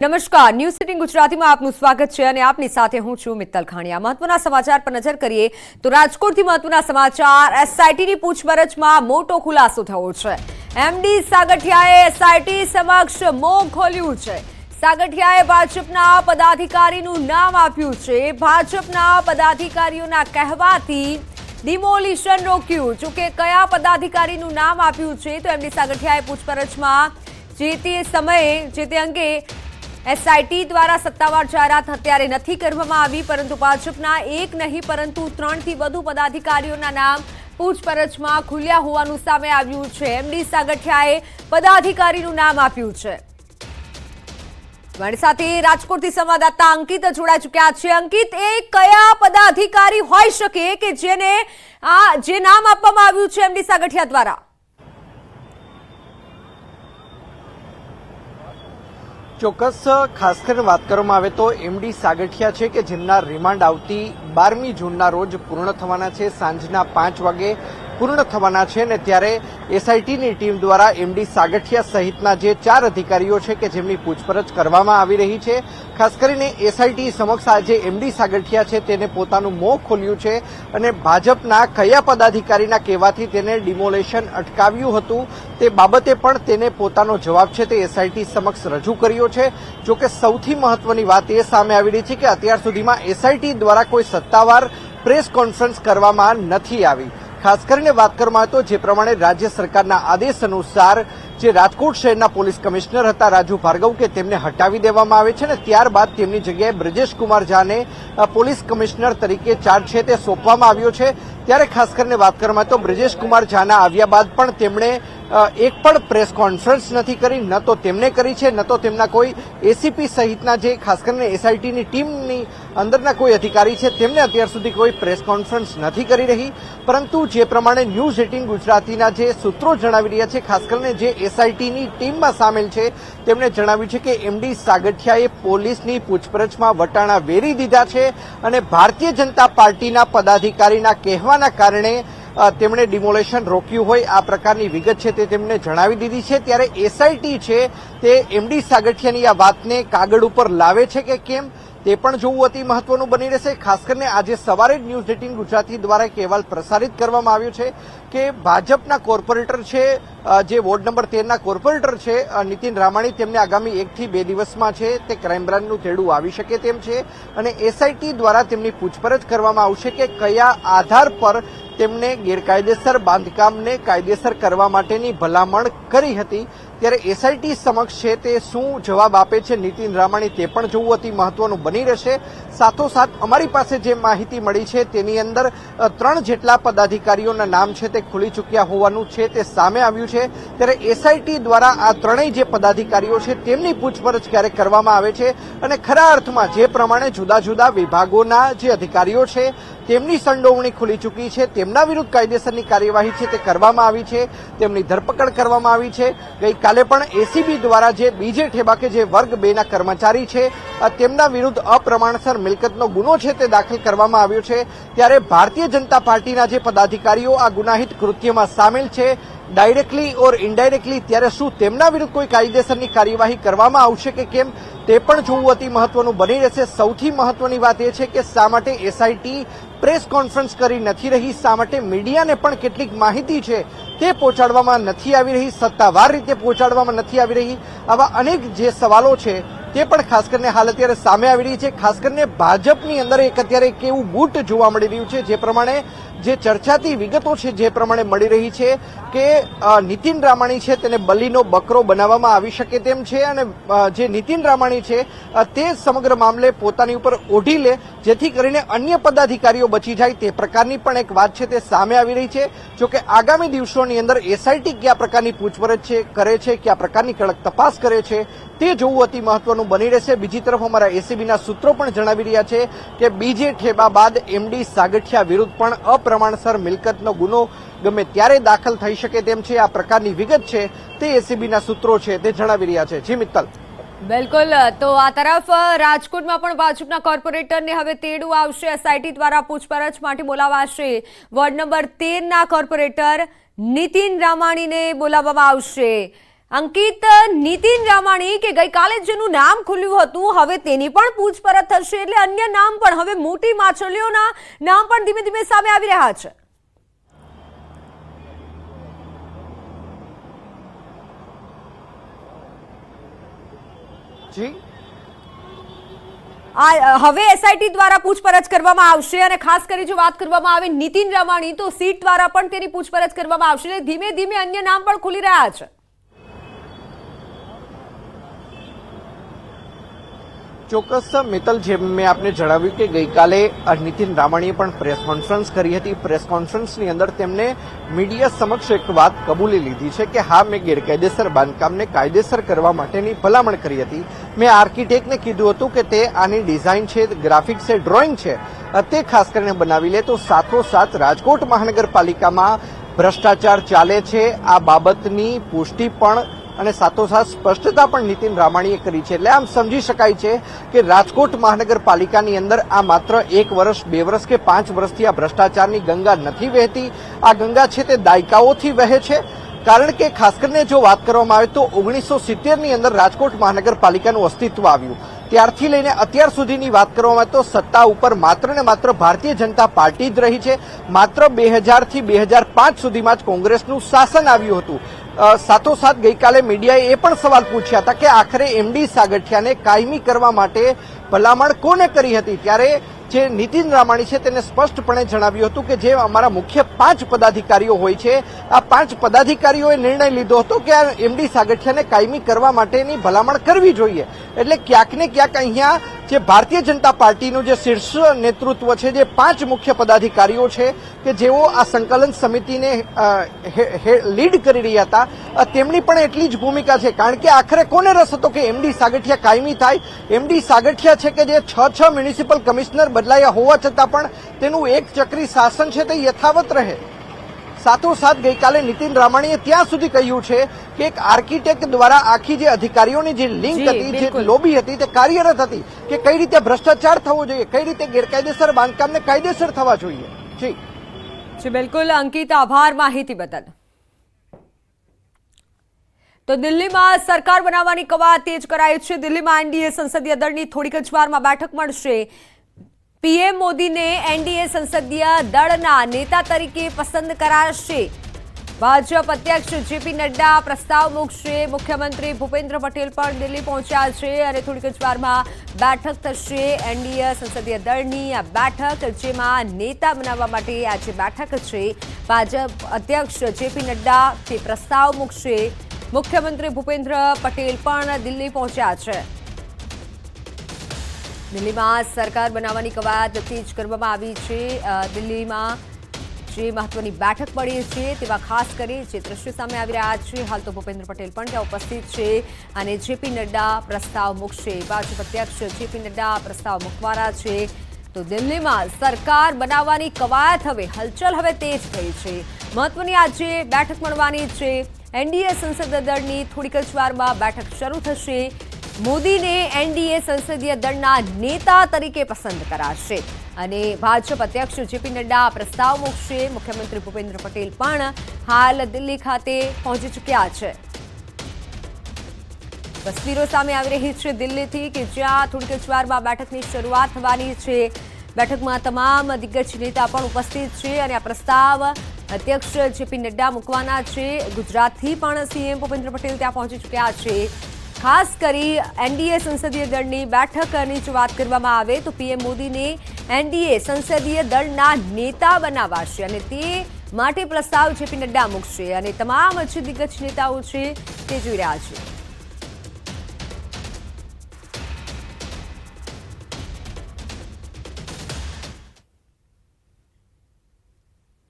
નમસ્કાર, ન્યૂઝ સિટીન ગુજરાતીમાં આપનું સ્વાગત છે અને આપની સાથે હું છું મિત્તલ ખાણીયા। મહત્વના સમાચાર પર નજર કરીએ તો રાજકોટથી મહત્વના સમાચાર। એસઆઈટીની પૂછપરછમાં મોટો ખુલાસો થયો છે। એમડી સાગઠિયાએ એસઆઈટી સમક્ષ મોં ખોલ્યું છે। સાગઠિયાએ ભાજપના પદાધિકારીનું નામ આપ્યું છે। ભાજપના પદાધિકારીઓના કહેવાથી ડિમોલિશન રોક્યું। જોકે કયા પદાધિકારીનું નામ આપ્યું છે તો એમડી સાગઠિયાએ પૂછપરછમાં જે તે સમયે જે તે અંગે એસઆઈટી દ્વારા સત્તાવાર જાહેરાત અત્યારે નથી કરવામાં આવી, પરંતુ ભાજપના એક નહીં પરંતુ 3 થી વધુ પદાધિકારીઓના નામ પૂછપરછમાં ખુલ્યા હોવાનું સામે આવ્યું છે। એમડી સાગઠિયાએ પદાધિકારીનું નામ આપ્યું છે। મારી સાથે રાજકોટથી સંવાદદાતા અંકિત જોડાઈ ચૂક્યા છે। અંકિત, એ કયા પદાધિકારી હોઈ શકે કે જેને જે નામ આપવામાં આવ્યું છે એમડી સાગઠિયા દ્વારા? ચોક્કસ ખાસ કરીને વાત કરવામાં આવે તો એમડી સાગઠિયા છે કે જેમના રિમાન્ડ આવતી 12મી જૂનના રોજ પૂર્ણ થવાના છે, સાંજના 5 વાગે પૂર્ણ થવાના છે ને ત્યારે એસઆઈટીની ટીમ દ્વારા એમડી સાગઠિયા સહિતના જે 4 અધિકારીઓ છે કે જેમની પૂછપરછ કરવામાં આવી રહી છે। ખાસ કરીને એસઆઈટી સમક્ષ આજે એમડી સાગઠિયા છે તેને પોતાનું મોં ખોલ્યું છે અને ભાજપના કયા પદાધિકારીના કહેવાથી તેને ડિમોલેશન અટકાવ્યું હતું તે બાબતે પણ તેને પોતાનો જવાબ છે તે એસઆઈટી સમક્ષ રજૂ કર્યો છે। જોકે સૌથી મહત્વની વાત એ સામે આવી રહી છે કે અત્યાર સુધીમાં એસઆઈટી દ્વારા કોઈ સત્તાવાર પ્રેસ કોન્ફરન્સ કરવામાં નથી આવી। ખાસ કરીને વાત કરવામાં આવે તો જે પ્રમાણે રાજ્ય સરકારના આદેશ અનુસાર જે રાજકોટ શહેરના પોલીસ કમિશનર હતા રાજુ ભાર્ગવ કે તેમને હટાવી દેવામાં આવે છે ને ત્યારબાદ તેમની જગ્યાએ બ્રજેશ કુમાર ઝાને પોલીસ કમિશનર તરીકે ચાર્જ છે તે સોંપવામાં આવ્યો છે। ત્યારે ખાસ કરીને વાત કરવામાં આવે તો બ્રજેશ કુમાર ઝાના આવ્યા બાદ પણ તેમણે એક પણ પ્રેસ કોન્ફરન્સ નથી કરી, ન તો તેમને કરી છે ન તો તેમના કોઈ એસીપી સહિતના જે ખાસ કરીને એસઆઈટીની ટીમની અંદરના કોઈ અધિકારી છે તેમને અત્યાર સુધી કોઈ પ્રેસ કોન્ફરન્સ નથી કરી રહી। પરંતુ જે પ્રમાણે ન્યૂઝ 18 ગુજરાતીના જે સૂત્રો જણાવી રહ્યા છે, ખાસ કરીને જે એસઆઈટીની ટીમમાં સામેલ છે તેમણે જણાવ્યું છે કે એમડી સાગઠિયાએ પોલીસની પૂછપરછમાં વટાણા વેરી દીધા છે અને ભારતીય જનતા પાર્ટીના પદાધિકારીના કહેવાના કારણે તેમણે ડિમોલેશન રોક્યું હોય આ પ્રકારની વિગત છે તે તેમણે જણાવી દીધી છે। ત્યારે એસઆઈટી છે તે એમડી સાગઠિયાની આ વાતને કાગળ ઉપર લાવે છે કે કેમ તે પણ જોવું અતિ મહત્વનું બની રહેશે। ખાસ કરીને આજે સવારે જ ન્યૂઝ 18 ગુજરાતી દ્વારા એક અહેવાલ પ્રસારિત કરવામાં આવ્યો છે કે ભાજપના કોર્પોરેટર છે જે વોર્ડ નંબર 13ના કોર્પોરેટર છે નીતિન રામાણી તેમને આગામી 1 થી 2 દિવસમાં છે તે ક્રાઇમ બ્રાન્ચનું તેડું આવી શકે તેમ છે અને એસઆઈટી દ્વારા તેમની પૂછપરછ કરવામાં આવશે કે કયા આધાર પર તેમને ગેરકાયદેસર બાંધકામને કાયદેસર કરવા માટેની ભલામણ કરી હતી। ત્યારે એસઆઈટી સમક્ષ છે તે શું જવાબ આપે છે નીતિન રામાણી તે પણ જોવું અતિ મહત્વનું બની રહેશે। સાથોસાથ અમારી પાસે જે માહિતી મળી છે તેની અંદર 3 જેટલા પદાધિકારીઓના નામ છે તે ખુલી ચૂક્યા હોવાનું છે તે સામે આવ્યું છે। ત્યારે એસઆઈટી દ્વારા આ 3 જે પદાધિકારીઓ છે તેમની પૂછપરછ ક્યારે કરવામાં આવે છે અને ખરા અર્થમાં જે પ્રમાણે જુદા જુદા વિભાગોના જે અધિકારીઓ છે તેમની સંડોવણી ખુલી ચૂકી છે, તેમના વિરુદ્ધ કાયદેસરની કાર્યવાહી છે તે કરવામાં આવી છે, તેમની ધરપકડ કરવામાં આવી છે। ગઈકાલે પણ એસીબી દ્વારા જે બીજે ઠેબા કે જે વર્ગ 2ના કર્મચારી છે તેમના વિરુદ્ધ અપ્રમાણસર મિલકતનો ગુનો છે તે દાખલ કરવામાં આવ્યો છે। ત્યારે ભારતીય જનતા પાર્ટીના જે પદાધિકારીઓ આ ગુનાહિત કૃત્યમાં સામેલ છે ડાયરેક્ટલી ઓર ઇનડાયરેક્ટલી, ત્યારે શું તેમના વિરુદ્ધ કોઈ કાયદેસરની કાર્યવાહી કરવામાં આવશે કે કેમ તે પણ જોવું અતિ મહત્વનું બની રહેશે। સૌથી મહત્વની વાત એ છે કે શા માટે એસઆઈટી પ્રેસ કોન્ફરન્સ કરી નથી રહી, શા માટે મીડિયાને પણ કેટલીક માહિતી છે તે પહોંચાડવામાં નથી આવી રહી, સત્તાવાર રીતે પહોંચાડવામાં નથી આવી રહી। આવા અનેક જે સવાલો છે તે પણ ખાસ કરીને હાલ અત્યારે સામે આવી રહી છે। ખાસ કરીને ભાજપની અંદર એક અત્યારે એક એવું ગુટ જોવા મળી રહ્યું છે જે પ્રમાણે જે ચર્ચાતી વિગતો છે જે પ્રમાણે મળી રહી છે કે નીતિન રામાણી છે તેને બલીનો બકરો બનાવવામાં આવી શકે તેમ છે અને જે નીતિન રામાણી છે તે સમગ્ર મામલે પોતાની ઉપર ઓઢી લે જેથી કરીને અન્ય પદાધિકારીઓ બચી જાય તે પ્રકારની પણ એક વાત છે તે સામે આવી રહી છે। જોકે આગામી દિવસોની અંદર એસઆઈટી કયા પ્રકારની પૂછપરછ કરે છે, કયા પ્રકારની કડક તપાસ કરે છે તે જોવું અતિ મહત્વનું બની રહેશે। બીજી તરફ અમારા એસીબીના સૂત્રો પણ જણાવી રહ્યા છે કે બીજે ઠેબા બાદ એમડી સાગઠિયા વિરુદ્ધ પણ અપ્રમાણસર મિલકતનો ગુનો ગમે ત્યારે દાખલ થઈ શકે તેમ છે, આ પ્રકારની વિગત છે તે એસીબીના સૂત્રો છે તે જણાવી રહ્યા છે। જી મિત્તલ। બિલકુલ, તો આ તરફ રાજકોટમાં પણ ભાજપના કોર્પોરેટરને હવે તેડું આવશે, એસઆઈટી દ્વારા પૂછપરછ માટે બોલાવાશે। વોર્ડ નંબર 13ના કોર્પોરેટર નીતિન રામાણીને બોલાવવામાં આવશે। અંકિત, નીતિન રામાણી કે ગઈકાલે જેનું નામ ખુલ્યું હતું હવે તેની પણ પૂછપરછ થશે, એટલે અન્ય નામ પણ હવે મોટી માછલીઓના નામ પણ ધીમે ધીમે સામે આવી રહ્યા છે. જી, હવે એસઆઈટી દ્વારા પૂછપરછ કરવામાં આવશે અને ખાસ કરી જો વાત કરવામાં આવે નીતિન રામાણી તો સીટ દ્વારા પણ તેની પૂછપરછ કરવામાં આવશે. એટલે ધીમે ધીમે અન્ય નામ પણ ખુલી રહ્યા છે. ચોક્કસ મિત્તલ, જેમ મેં આપને જણાવ્યું કે ગઈકાલે નીતિન રામાણીએ પણ પ્રેસ કોન્ફરન્સ કરી હતી. પ્રેસ કોન્ફરન્સની અંદર તેમણે મીડિયા સમક્ષ એક વાત કબૂલી લીધી છે કે હા, મેં ગેરકાયદેસર બાંધકામને કાયદેસર કરવા માટેની ભલામણ કરી હતી. મેં આર્કિટેક્ટને કીધું હતું કે તે આની ડિઝાઇન છે, ગ્રાફિક્સ છે, ડ્રોઈંગ છે, તે ખાસ કરીને બનાવી લે. તો સાથોસાથ રાજકોટ મહાનગરપાલિકામાં ભ્રષ્ટાચાર ચાલે છે આ બાબતની પુષ્ટિ પણ અને સાથોસાથ સ્પષ્ટતા પણ નીતિન રામાણીએ કરી છે. એટલે આમ સમજી શકાય છે કે રાજકોટ મહાનગરપાલિકાની અંદર આ માત્ર 1 વર્ષ, 2 વર્ષ કે 5 વર્ષથી આ ભ્રષ્ટાચારની ગંગા નથી વહેતી. આ ગંગા છે તે દાયકાઓથી વહે છે. કારણ કે ખાસ કરીને જો વાત કરવામાં આવે તો 1970ની અંદર રાજકોટ મહાનગરપાલિકાનું અસ્તિત્વ આવ્યું. ત્યારથી લઈને અત્યાર સુધીની વાત કરવામાં આવે તો સત્તા ઉપર માત્ર ને માત્ર ભારતીય જનતા પાર્ટી જ રહી છે. માત્ર 2000 થી 2005 સુધીમાં જ કોંગ્રેસનું શાસન આવ્યું હતું. સાથોસાથ ગઈકાલે મીડિયાએ એ પણ સવાલ પૂછ્યા હતા કે આખરે એમડી સાગઠિયાને કાયમી કરવા માટે ભલામણ કોને કરી હતી. ત્યારે જે નીતિન રામાણી છે તેને સ્પષ્ટપણે જણાવ્યું હતું કે જે અમારા મુખ્ય 5 પદાધિકારીઓ હોય છે, આ 5 પદાધિકારીઓએ નિર્ણય લીધો હતો કે આ એમડી સાગઠિયાને કાયમી કરવા માટેની ભલામણ કરવી જોઈએ. એટલે ક્યાંક ને ક્યાંક અહીંયા જે ભારતીય જનતા પાર્ટીનું જે શીર્ષ નેતૃત્વ છે, જે 5 મુખ્ય પદાધિકારીઓ છે કે જેઓ આ સંકલન સમિતિને લીડ કરી રહ્યા હતા, તેમની પણ એટલી જ ભૂમિકા છે. કારણ કે આખરે કોને રસ હતો કે એમડી સાગઠિયા કાયમી થાય. એમડી સાગઠિયા છે કે જે 6 મ્યુનિસિપલ કમિશનર બદલાયા હોવા છતાં પણ તેનું એક ચક્રી શાસન છે તે યથાવત રહે. સાથોસાથ ગઈકાલે નીતિન રામાણીએ ત્યાં સુધી કહ્યું છે કે એક આર્કિટેક્ટ દ્વારા આખી જે અધિકારીઓની જે લિંક હતી, જે લોબી હતી, તે કાર્યરત હતી કે કઈ રીતે ભ્રષ્ટાચાર થવો જોઈએ, કઈ રીતે ગેરકાયદેસર બાંધકામને કાયદેસર થવા જોઈએ. જી બિલકુલ અંકિત, આભાર માહિતી બદલ. તો દિલ્હીમાં સરકાર બનાવવાની કવાયત તેજ કરાઈ છે. દિલ્હીમાં એનડીએ સંસદીય દળની થોડીક જ વારમાં બેઠક મળશે. પીએમ મોદીને એનડીએ સંસદીય દળના નેતા તરીકે પસંદ કરાશે. ભાજપ અધ્યક્ષ જેપી નડ્ડા પ્રસ્તાવ મૂકશે. મુખ્યમંત્રી ભૂપેન્દ્ર પટેલ પણ દિલ્હી પહોંચ્યા છે અને થોડીક જ વારમાં બેઠક થશે એનડીએ સંસદીય દળની. આ બેઠક જેમાં નેતા બનાવવા માટે આ જે બેઠક છે, ભાજપ અધ્યક્ષ જેપી નડ્ડા તે પ્રસ્તાવ મૂકશે. મુખ્યમંત્રી ભૂપેન્દ્ર પટેલ પણ દિલ્હી પહોંચ્યા છે. દિલ્હીમાં સરકાર બનાવવાની કવાયત તેજ કરવામાં આવી છે. દિલ્હીમાં જે મહત્વની બેઠક પડી છે તેવા ખાસ કરી જે દ્રશ્યો સામે આવી રહ્યા છે. હાલ તો ભૂપેન્દ્ર પટેલ પણ ત્યાં ઉપસ્થિત છે અને જેપી નડ્ડા પ્રસ્તાવ મૂકશે. ભાજપ અધ્યક્ષ જેપી નડ્ડા પ્રસ્તાવ મૂકવાના છે. તો દિલ્હીમાં સરકાર બનાવવાની કવાયત હલચલ હવે તેજ થઈ છે. મહત્વની આજે બેઠક મળવાની છે. એનડીએ સંસદીય દળની થોડીક જ વારમાં બેઠક શરૂ થશે. મોદીને એનડીએ સંસદીય દળના નેતા તરીકે પસંદ કરાશે અને ભાજપ અધ્યક્ષ જેપી નડ્ડા પ્રસ્તાવ મૂકશે. મુખ્યમંત્રી ભૂપેન્દ્ર પટેલ પણ હાલ દિલ્હી ખાતે પહોંચી ચૂક્યા છે. તસવીરો સામે આવી રહી છે દિલ્હીથી કે જ્યાં થોડીક જ વારમાં બેઠકની શરૂઆત થવાની છે. બેઠકમાં તમામ દિગ્ગજ નેતા પણ ઉપસ્થિત છે અને આ પ્રસ્તાવ અધ્યક્ષ જેપી નડ્ડા મૂકવાના છે. ગુજરાતથી પણ સીએમ ભૂપેન્દ્ર પટેલ ત્યાં પહોંચી ચૂક્યા છે. ખાસ કરી એનડીએ સંસદીય દળની બેઠકની જો વાત કરવામાં આવે તો પીએમ મોદીને એનડીએ સંસદીય દળના નેતા બનાવાશે અને તે માટે પ્રસ્તાવ જેપી નડ્ડા મૂકશે અને તમામ જે દિગ્ગજ નેતાઓ છે તે જોઈ રહ્યા છે.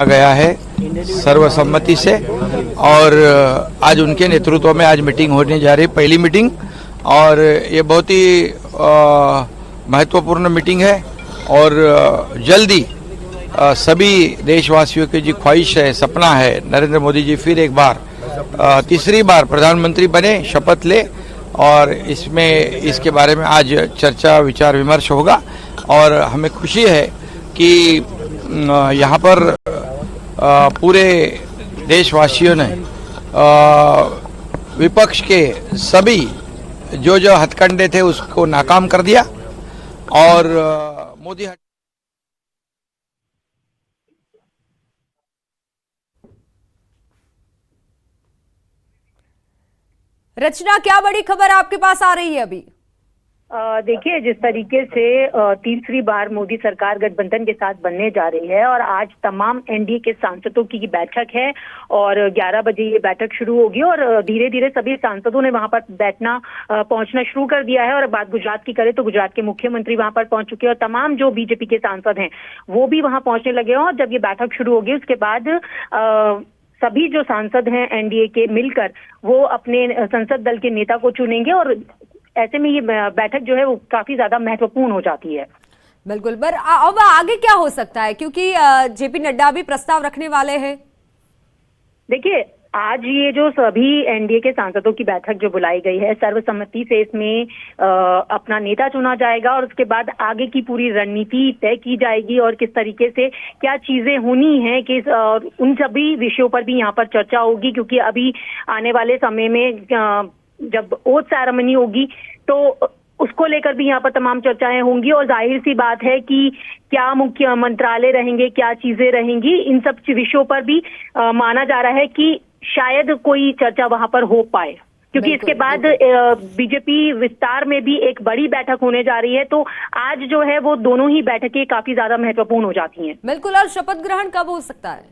गया है सर्वसम्मति से और आज उनके नेतृत्व में आज मीटिंग होने जा रही है, पहली मीटिंग, और ये बहुत ही महत्वपूर्ण मीटिंग है और जल्दी सभी देशवासियों की जो ख्वाहिश है, सपना है, नरेंद्र मोदी जी फिर एक बार तीसरी बार प्रधानमंत्री बने, शपथ ले और इसमें इसके बारे में आज चर्चा विचार विमर्श होगा और हमें खुशी है कि यहाँ पर पूरे देशवासियों ने विपक्ष के सभी जो हथकंडे थे उसको नाकाम कर दिया और मोदी रचना, क्या बड़ी खबर आपके पास आ रही है अभी? देखिए, जिस तरीके से तीसरी बार मोदी सरकार गठबंधन के साथ बनने जा रही है और आज तमाम एनडीए के सांसदों की बैठक है और 11 बजे ये बैठक शुरू होगी और धीरे धीरे सभी सांसदों ने वहां पर पहुंचना शुरू कर दिया है। और बात गुजरात की करें तो गुजरात के मुख्यमंत्री वहां पर पहुंच चुके हैं और तमाम जो बीजेपी के सांसद हैं वो भी वहां पहुंचने लगे हैं। और जब ये बैठक शुरू होगी उसके बाद सभी जो सांसद हैं एनडीए के मिलकर वो अपने संसद दल के नेता को चुनेंगे और ऐसे में ये बैठक जो है वो काफी ज्यादा महत्वपूर्ण हो जाती है। बिल्कुल, पर अब आगे क्या हो सकता है, क्योंकि जेपी नड्डा भी प्रस्ताव रखने वाले हैं। देखिए, आज ये जो सभी एनडीए के सांसदों की बैठक जो बुलाई गई है, सर्वसम्मति से इसमें अपना नेता चुना जाएगा और उसके बाद आगे की पूरी रणनीति तय की जाएगी और किस तरीके से क्या चीजें होनी है कि उन सभी विषयों पर भी यहाँ पर चर्चा होगी। क्योंकि अभी आने वाले समय में जब ओथ सेरेमनी होगी तो उसको लेकर भी यहाँ पर तमाम चर्चाएं होंगी और जाहिर सी बात है कि क्या मुख्य मंत्रालय रहेंगे, क्या चीजें रहेंगी, इन सब विषयों पर भी माना जा रहा है कि शायद कोई चर्चा वहां पर हो पाए। क्योंकि इसके बाद बीजेपी विस्तार में भी एक बड़ी बैठक होने जा रही है, तो आज जो है वो दोनों ही बैठकें काफी ज्यादा महत्वपूर्ण हो जाती हैं। बिल्कुल, और शपथ ग्रहण कब हो सकता है?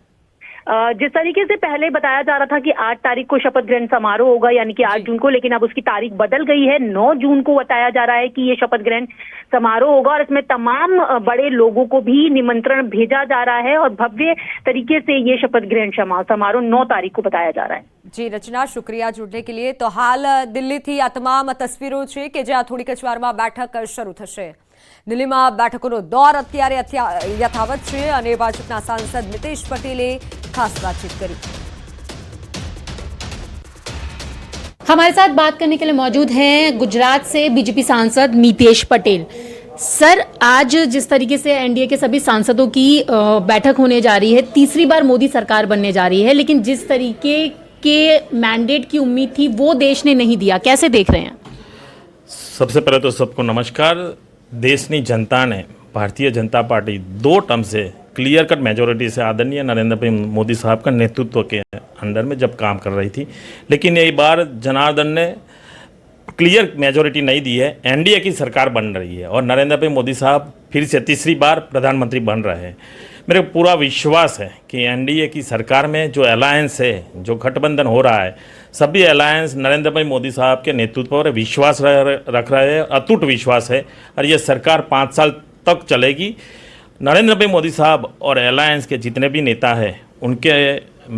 जिस तरीके से पहले बताया जा रहा था कि 8 तारीख को शपथ ग्रहण समारोह होगा, यानी कि 8 जून को, लेकिन अब उसकी तारीख बदल गई है। 9 जून को बताया जा रहा है कि ये शपथ ग्रहण समारोह होगा और इसमें तमाम बड़े लोगों को भी निमंत्रण भेजा जा रहा है और भव्य तरीके से ये शपथ ग्रहण समारोह 9 तारीख को बताया जा रहा है। जी रचना, शुक्रिया जुड़ने के लिए। तो हाल દિલ્હીથી આ તમામ તસવીરો છે કે જ્યાં થોડીક જ વારમાં બેઠક શરૂ થશે। દિલ્હીમાં બેઠકોનો દોર અત્યારે યથાવત છે અને ભાજપના સાંસદ નીતિશ પટેલે ખાસ बातचीत करी। हमारे साथ बात करने के लिए मौजूद हैं गुजरात से बीजेपी सांसद नीतेश पटेल। सर, आज जिस तरीके से एनडीए के सभी सांसदों की बैठक होने जा रही है, तीसरी बार मोदी सरकार बनने जा रही है, लेकिन जिस तरीके के मैंडेट की उम्मीद थी वो देश ने नहीं दिया, कैसे देख रहे हैं? सबसे पहले तो सबको नमस्कार। देशनी जनता ने भारतीय जनता पार्टी 2 टर्म से क्लियर कट मेजोरिटी से आदरणीय नरेंद्र भाई मोदी साहब का नेतृत्व के अंडर में जब काम कर रही थी, लेकिन ये बार जनार्दन ने क्लियर मेजोरिटी नहीं दी है। एनडीए की सरकार बन रही है और नरेंद्र भाई मोदी साहब फिर से तीसरी बार प्रधानमंत्री बन रहे हैं। मेरे को पूरा विश्वास है कि एनडीए की सरकार में जो अलायंस है, जो गठबंधन हो रहा है, सभी अलायंस नरेंद्र भाई मोदी साहब के नेतृत्व पर विश्वास रख रहे हैं, अटूट विश्वास है और ये सरकार 5 साल तक चलेगी। नरेंद्र भाई मोदी साहब और अलायंस के जितने भी नेता हैं उनके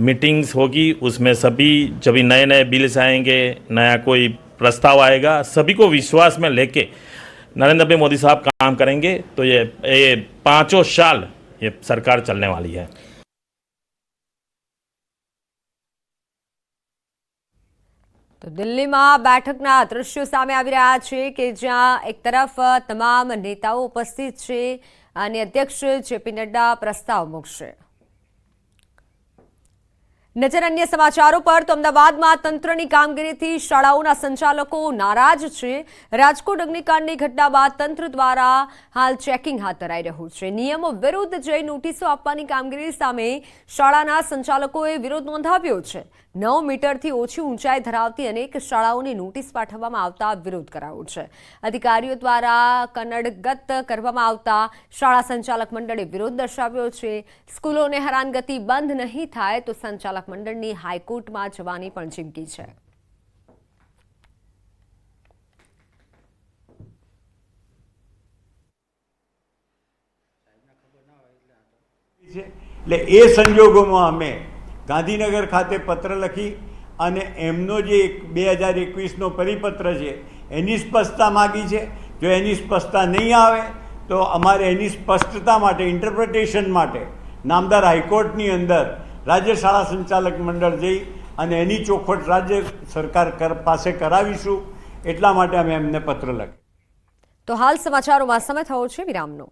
मीटिंग्स होगी, उसमें सभी जब भी नए नए बिल्स आएंगे, नया कोई प्रस्ताव आएगा, सभी को विश्वास में लेके नरेंद्र भाई मोदी साहब काम करेंगे तो ये 5 साल ये सरकार चलने वाली है। તો દિલ્હીમાં બેઠકના દ્રશ્યો સામે આવી રહ્યા છે કે જ્યાં એક તરફ તમામ નેતાઓ ઉપસ્થિત છે અને અધ્યક્ષ જેપી નડ્ડા પ્રસ્તાવ મૂકશે। નજર અન્ય સમાચારો પર તો અમદાવાદમાં તંત્રની કામગીરીથી શાળાઓના સંચાલકો નારાજ છે। રાજકોટ અગ્નિકાંડની ઘટના બાદ તંત્ર દ્વારા હાલ ચેકિંગ હાથ ધરાઈ રહ્યું છે। નિયમો વિરુદ્ધ જઈ નોટિસો આપવાની કામગીરી સામે શાળાના સંચાલકોએ વિરોધ નોંધાવ્યો છે। 9 મીટરથી ઓછી ઊંચાઈ ધરાવતી અનેક શાળાઓને નોટિસ પાઠવવામાં આવતા વિરોધ કરાયો છે। અધિકારીઓ દ્વારા કનડગત કરવામાં આવતા શાળા સંચાલક મંડળે વિરોધ દર્શાવ્યો છે। સ્કૂલોને હેરાનગતિ બંધ નહીં થાય તો સંચાલક મંડળની હાઈકોર્ટમાં જવાની પણ ચીમકી છે। એટલે એ સંજોગોમાં અમે ગાંધીનગર ખાતે પત્ર લખી અને એમનો જે 2021નો પરિપત્ર છે એની સ્પષ્ટતા માગી છે। જો એની સ્પષ્ટતા નહીં આવે તો અમારે એની સ્પષ્ટતા માટે ઇન્ટરપ્રિટેશન માટે નામદાર હાઈકોર્ટની અંદર રાજ્ય શાળા સંચાલક મંડળ જઈ અને એની ચોખવટ રાજ્ય સરકાર પાસે કરાવીશું, એટલા માટે અમે એમને પત્ર લખ્યો। તો હાલ સમાચારોમાં સમય થયો છે વિરામનો।